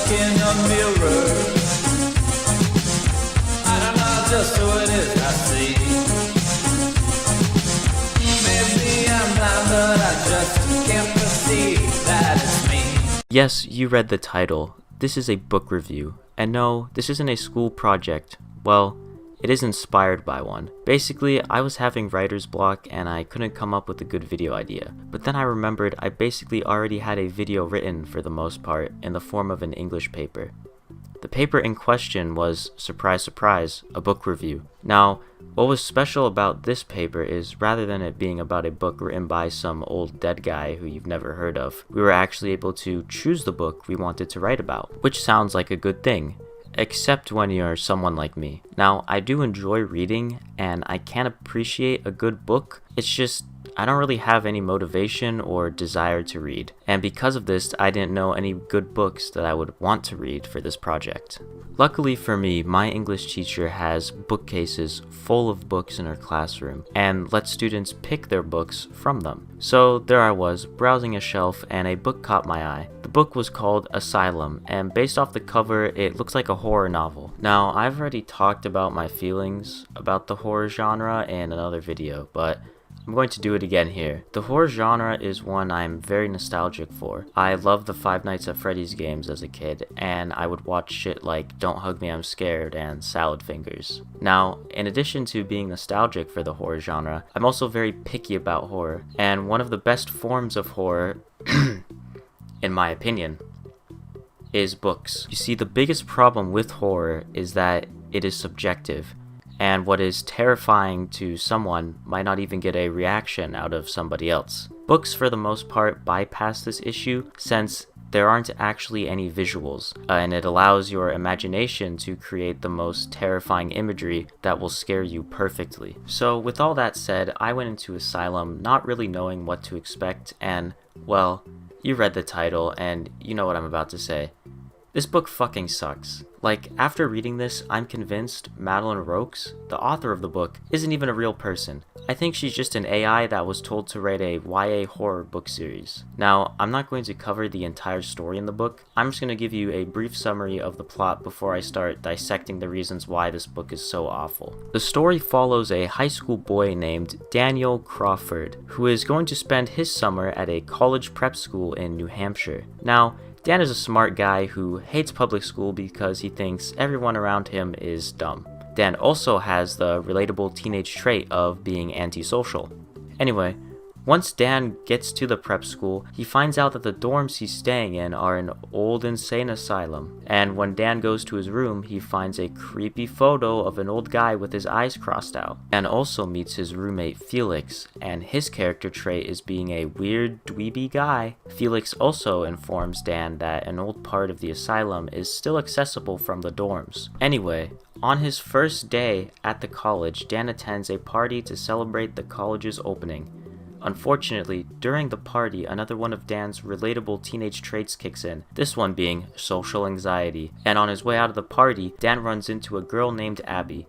look in the mirror, I don't know just who it is I see. Maybe I'm blind, but I just can't perceive that it's me. Yes, you read the title. This is a book review. And no, this isn't a school project. Well, it is inspired by one. Basically, I was having writer's block and I couldn't come up with a good video idea. But then I remembered I basically already had a video written for the most part in the form of an English paper. The paper in question was, surprise surprise, a book review. Now, what was special about this paper is rather than it being about a book written by some old dead guy who you've never heard of, we were actually able to choose the book we wanted to write about, which sounds like a good thing. Except when you're someone like me. Now, I do enjoy reading, and I can appreciate a good book. It's just, I don't really have any motivation or desire to read. And because of this, I didn't know any good books that I would want to read for this project. Luckily for me, my English teacher has bookcases full of books in her classroom, and lets students pick their books from them. So there I was, browsing a shelf, and a book caught my eye. The book was called Asylum, and based off the cover, it looks like a horror novel. Now, I've already talked about my feelings about the horror genre in another video, but I'm going to do it again here. The horror genre is one I'm very nostalgic for. I loved the Five Nights at Freddy's games as a kid, and I would watch shit like Don't Hug Me I'm Scared and Salad Fingers. Now, in addition to being nostalgic for the horror genre, I'm also very picky about horror, and one of the best forms of horror in my opinion, is books. You see, the biggest problem with horror is that it is subjective, and what is terrifying to someone might not even get a reaction out of somebody else. Books, for the most part, bypass this issue since there aren't actually any visuals, and it allows your imagination to create the most terrifying imagery that will scare you perfectly. So with all that said, I went into Asylum not really knowing what to expect, and, well, you read the title, and you know what I'm about to say. This book fucking sucks. Like, after reading this, I'm convinced Madeline Rokes, the author of the book, isn't even a real person. I think she's just an AI that was told to write a YA horror book series. Now, I'm not going to cover the entire story in the book. I'm just going to give you a brief summary of the plot before I start dissecting the reasons why this book is so awful. The story follows a high school boy named Daniel Crawford, who is going to spend his summer at a college prep school in New Hampshire. Now, Dan is a smart guy who hates public school because he thinks everyone around him is dumb. Dan also has the relatable teenage trait of being antisocial. Anyway, once Dan gets to the prep school, he finds out that the dorms he's staying in are an old insane asylum. And when Dan goes to his room, he finds a creepy photo of an old guy with his eyes crossed out. Dan also meets his roommate Felix, and his character trait is being a weird dweeby guy. Felix also informs Dan that an old part of the asylum is still accessible from the dorms. Anyway, on his first day at the college, Dan attends a party to celebrate the college's opening. Unfortunately, during the party, another one of Dan's relatable teenage traits kicks in, this one being social anxiety. And on his way out of the party, Dan runs into a girl named Abby.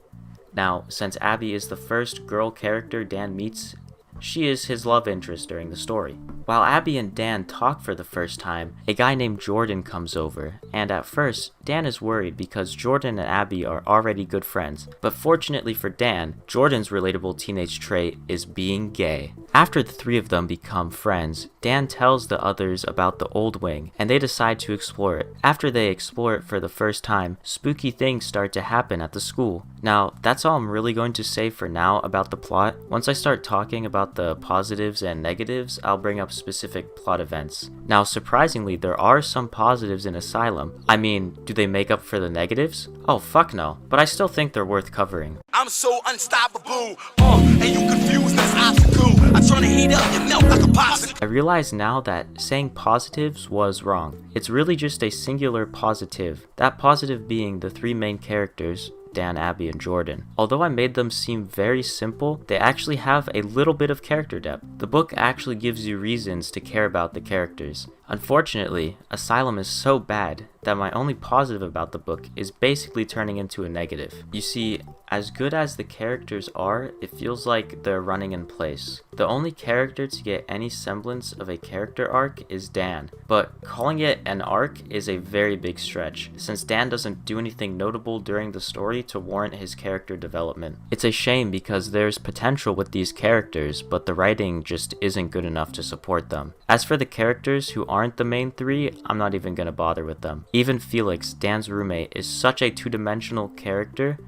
Now, since Abby is the first girl character Dan meets, she is his love interest during the story. While Abby and Dan talk for the first time, a guy named Jordan comes over, and at first, Dan is worried because Jordan and Abby are already good friends, but fortunately for Dan, Jordan's relatable teenage trait is being gay. After the three of them become friends, Dan tells the others about the old wing, and they decide to explore it. After they explore it for the first time, spooky things start to happen at the school. Now, that's all I'm really going to say for now about the plot. Once I start talking about the positives and negatives, I'll bring up specific plot events. Now, surprisingly, there are some positives in Asylum. I mean, do they make up for the negatives? Oh, fuck no. But I still think they're worth covering. I'm so unstoppable, and you confuse this obstacle. I turn the heat up and melt like a popsicle. I realize now that saying positives was wrong. It's really just a singular positive. That positive being the three main characters, Dan, Abby, and Jordan. Although I made them seem very simple, they actually have a little bit of character depth. The book actually gives you reasons to care about the characters. Unfortunately, Asylum is so bad that my only positive about the book is basically turning into a negative. You see, as good as the characters are, it feels like they're running in place. The only character to get any semblance of a character arc is Dan, but calling it an arc is a very big stretch, since Dan doesn't do anything notable during the story to warrant his character development. It's a shame because there's potential with these characters, but the writing just isn't good enough to support them. As for the characters who aren't the main three, I'm not even gonna bother with them. Even Felix, Dan's roommate, is such a two-dimensional character,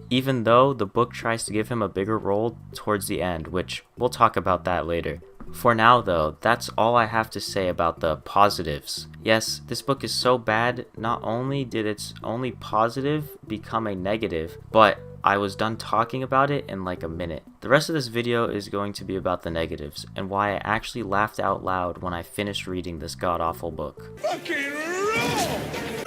even though the book tries to give him a bigger role towards the end, which we'll talk about that later. For now though, that's all I have to say about the positives. Yes, this book is so bad, not only did its only positive become a negative, but I was done talking about it in like a minute. The rest of this video is going to be about the negatives, and why I actually laughed out loud when I finished reading this god-awful book.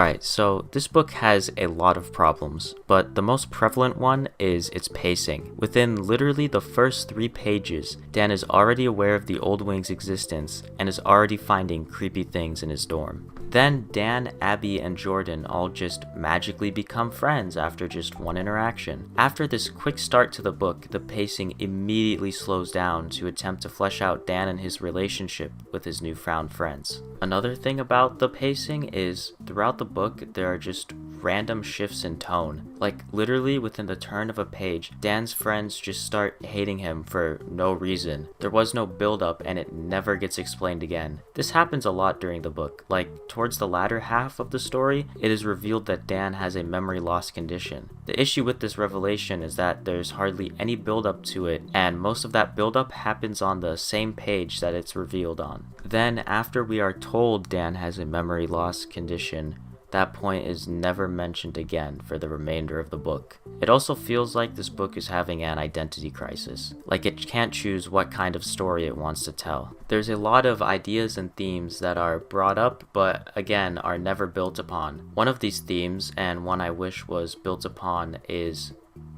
Alright, so this book has a lot of problems, but the most prevalent one is its pacing. Within literally the first 3 pages, Dan is already aware of the Old Wing's existence and is already finding creepy things in his dorm. Then Dan, Abby, and Jordan all just magically become friends after just one interaction. After this quick start to the book, the pacing immediately slows down to attempt to flesh out Dan and his relationship with his newfound friends. Another thing about the pacing is, throughout the book, there are just random shifts in tone. Like, literally within the turn of a page, Dan's friends just start hating him for no reason. There was no build-up and it never gets explained again. This happens a lot during the book. Like, towards the latter half of the story, it is revealed that Dan has a memory loss condition. The issue with this revelation is that there's hardly any build-up to it, and most of that build-up happens on the same page that it's revealed on. Then, after we are told Dan has a memory loss condition, that point is never mentioned again for the remainder of the book. It also feels like this book is having an identity crisis, like it can't choose what kind of story it wants to tell. There's a lot of ideas and themes that are brought up, but again are never built upon. One of these themes, and one I wish was built upon, is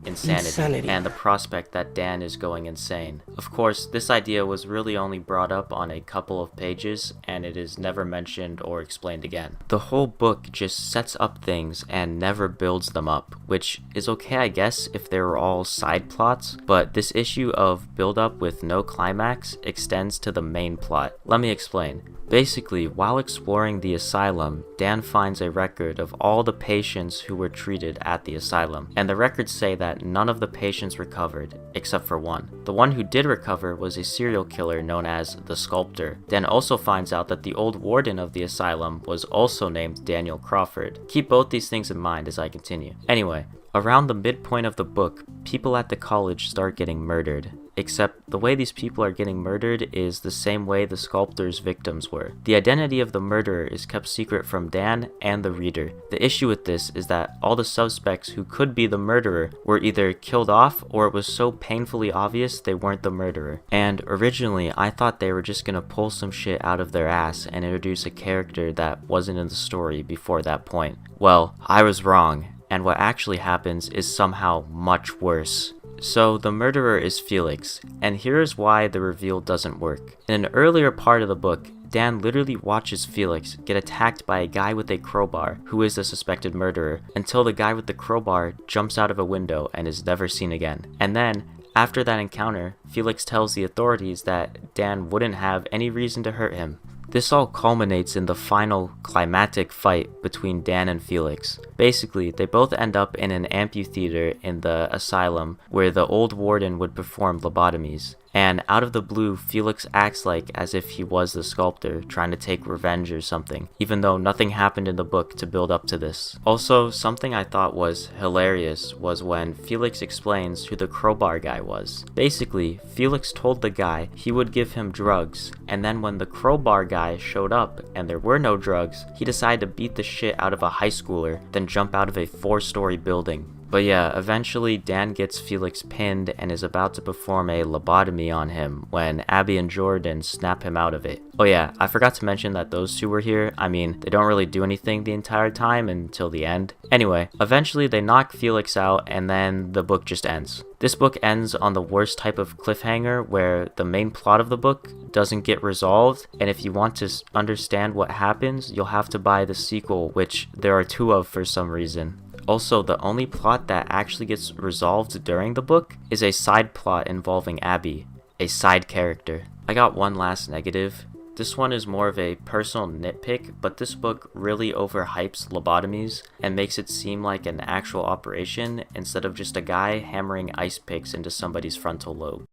insanity, and the prospect that Dan is going insane. Of course, this idea was really only brought up on a couple of pages, and it is never mentioned or explained again. The whole book just sets up things and never builds them up, which is okay I guess if they were all side plots, but this issue of build up with no climax extends to the main plot. Let me explain. Basically, while exploring the asylum, Dan finds a record of all the patients who were treated at the asylum, and the records say that none of the patients recovered, except for one. The one who did recover was a serial killer known as the Sculptor. Dan also finds out that the old warden of the asylum was also named Daniel Crawford. Keep both these things in mind as I continue. Anyway, around the midpoint of the book, people at the college start getting murdered. Except the way these people are getting murdered is the same way the Sculptor's victims were. The identity of the murderer is kept secret from Dan and the reader. The issue with this is that all the suspects who could be the murderer were either killed off, or it was so painfully obvious they weren't the murderer. And originally, I thought they were just gonna pull some shit out of their ass and introduce a character that wasn't in the story before that point. Well, I was wrong, and what actually happens is somehow much worse. So the murderer is Felix, and here's why the reveal doesn't work. In an earlier part of the book, Dan literally watches Felix get attacked by a guy with a crowbar, who is the suspected murderer, until the guy with the crowbar jumps out of a window and is never seen again. And then, after that encounter, Felix tells the authorities that Dan wouldn't have any reason to hurt him. This all culminates in the final climactic fight between Dan and Felix. Basically, they both end up in an amphitheater in the asylum where the old warden would perform lobotomies. And out of the blue, Felix acts like as if he was the Sculptor trying to take revenge or something, even though nothing happened in the book to build up to this. Also, something I thought was hilarious was when Felix explains who the crowbar guy was. Basically, Felix told the guy he would give him drugs, and then when the crowbar guy showed up and there were no drugs, he decided to beat the shit out of a high schooler, then jump out of a 4-story building. But yeah, eventually Dan gets Felix pinned and is about to perform a lobotomy on him when Abby and Jordan snap him out of it. Oh yeah, I forgot to mention that those two were here. I mean, they don't really do anything the entire time until the end. Anyway, eventually they knock Felix out and then the book just ends. This book ends on the worst type of cliffhanger where the main plot of the book doesn't get resolved, and if you want to understand what happens, you'll have to buy the sequel, which there are 2 of for some reason. Also, the only plot that actually gets resolved during the book is a side plot involving Abby, a side character. I got one last negative. This one is more of a personal nitpick, but this book really overhypes lobotomies and makes it seem like an actual operation instead of just a guy hammering ice picks into somebody's frontal lobe.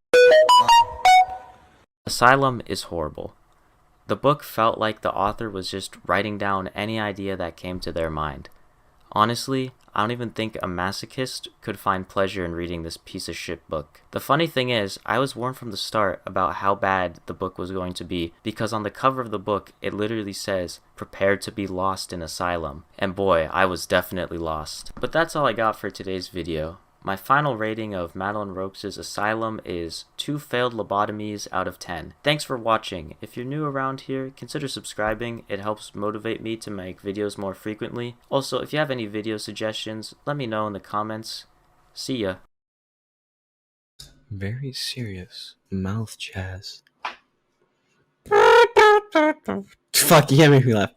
Asylum is horrible. The book felt like the author was just writing down any idea that came to their mind. Honestly, I don't even think a masochist could find pleasure in reading this piece of shit book. The funny thing is, I was warned from the start about how bad the book was going to be because on the cover of the book, it literally says, "Prepare to be lost in Asylum." And boy, I was definitely lost. But that's all I got for today's video. My final rating of Madeline Ropes' Asylum is 2 failed lobotomies out of 10. Thanks for watching. If you're new around here, consider subscribing. It helps motivate me to make videos more frequently. Also, if you have any video suggestions, let me know in the comments. See ya. Very serious mouth jazz. Fuck, you can't make me laugh.